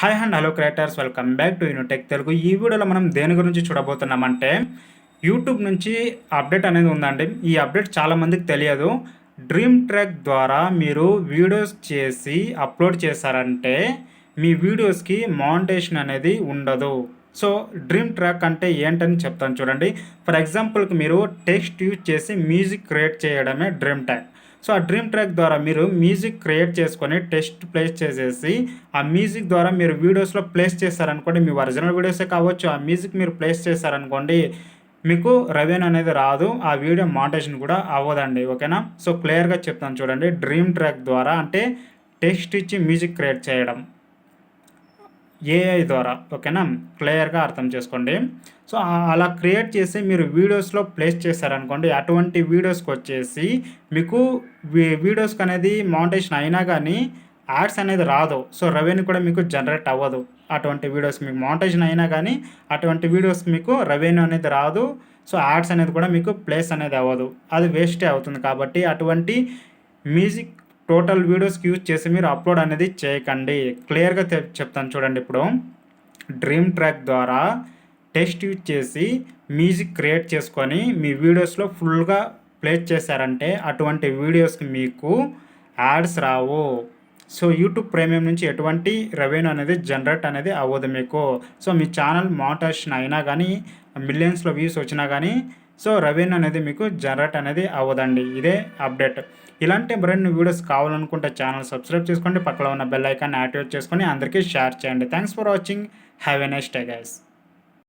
Hi and hello creators, welcome back to Unitech Telugu. ఈ వీడియోలో మనం దేని గురించి చూడబోతున్నామంటే యూట్యూబ్ నుంచి అప్డేట్ అనేది ఉందండి. ఈ అప్డేట్ చాలామందికి తెలియదు. డ్రీమ్ ట్రాక్ ద్వారా మీరు వీడియోస్ చేసి అప్లోడ్ చేశారంటే మీ వీడియోస్కి మానిటైజేషన్ అనేది ఉండదు. సో డ్రీమ్ ట్రాక్ అంటే ఏంటని చెప్తాను చూడండి. ఫర్ ఎగ్జాంపుల్కి మీరు టెక్స్ట్ యూజ్ చేసి మ్యూజిక్ క్రియేట్ చేయడమే డ్రీమ్ ట్రాక్. సో ఆ డ్రీమ్ ట్రాక్ ద్వారా మీరు మ్యూజిక్ క్రియేట్ చేసుకొని టెస్ట్ ప్లేస్ చేసేసి ఆ మ్యూజిక్ ద్వారా మీరు వీడియోస్లో ప్లేస్ చేశారనుకోండి, మీ ఒరిజినల్ వీడియోసే కావచ్చు, ఆ మ్యూజిక్ మీరు ప్లేస్ చేశారనుకోండి, మీకు రెవెన్యూ అనేది రాదు, ఆ వీడియో మానిటైజేషన్ కూడా అవ్వదండి. ఓకేనా? సో క్లియర్గా చెప్తాను చూడండి. డ్రీమ్ ట్రాక్ ద్వారా అంటే టెక్స్ట్ ఇచ్చి మ్యూజిక్ క్రియేట్ చేయడం ఏఐ ద్వారా. ఓకేనా? క్లియర్గా అర్థం చేసుకోండి. సో అలా క్రియేట్ చేసి మీరు వీడియోస్లో ప్లేస్ చేశారనుకోండి, అటువంటి వీడియోస్కి వచ్చేసి మీకు వీడియోస్కి అనేది మానిటైజేషన్ అయినా కానీ యాడ్స్ అనేది రాదు. సో రెవెన్యూ కూడా మీకు జనరేట్ అవ్వదు. అటువంటి వీడియోస్ మీకు మానిటైజేషన్ అయినా కానీ అటువంటి వీడియోస్కి మీకు రెవెన్యూ అనేది రాదు. సో యాడ్స్ అనేది కూడా మీకు ప్లేస్ అనేది అవ్వదు. అది వేస్టే అవుతుంది. కాబట్టి అటువంటి మ్యూజిక్ టోటల్ వీడియోస్కి యూజ్ చేసి మీరు అప్లోడ్ అనేది చేయకండి. క్లియర్గా చెప్తాను చూడండి. ఇప్పుడు డ్రీమ్ ట్రాక్ ద్వారా టెక్స్ట్ యూజ్ చేసి మ్యూజిక్ క్రియేట్ చేసుకొని మీ వీడియోస్లో ఫుల్గా ప్లేస్ చేశారంటే అటువంటి వీడియోస్కి మీకు యాడ్స్ రావు. సో యూట్యూబ్ ప్రీమియం నుంచి ఎటువంటి రెవెన్యూ అనేది జనరేట్ అనేది అవ్వదు మీకు. సో మీ ఛానల్ మానిటైజేషన్ అయినా కానీ మిలియన్స్లో వ్యూస్ వచ్చినా కానీ సో రెవెన్యూ అనేది మీకు జనరేట్ అనేది అవ్వదండి. ఇదే అప్డేట్. ఇలాంటి మరిన్ని వీడియోస్ కావాలనుకుంటే ఛానల్ సబ్స్క్రైబ్ చేసుకోండి, పక్కన ఉన్న బెల్ ఐకాన్ యాక్టివేట్ చేసుకొని అందరికీ షేర్ చేయండి. Thanks for watching. Have a nice day guys.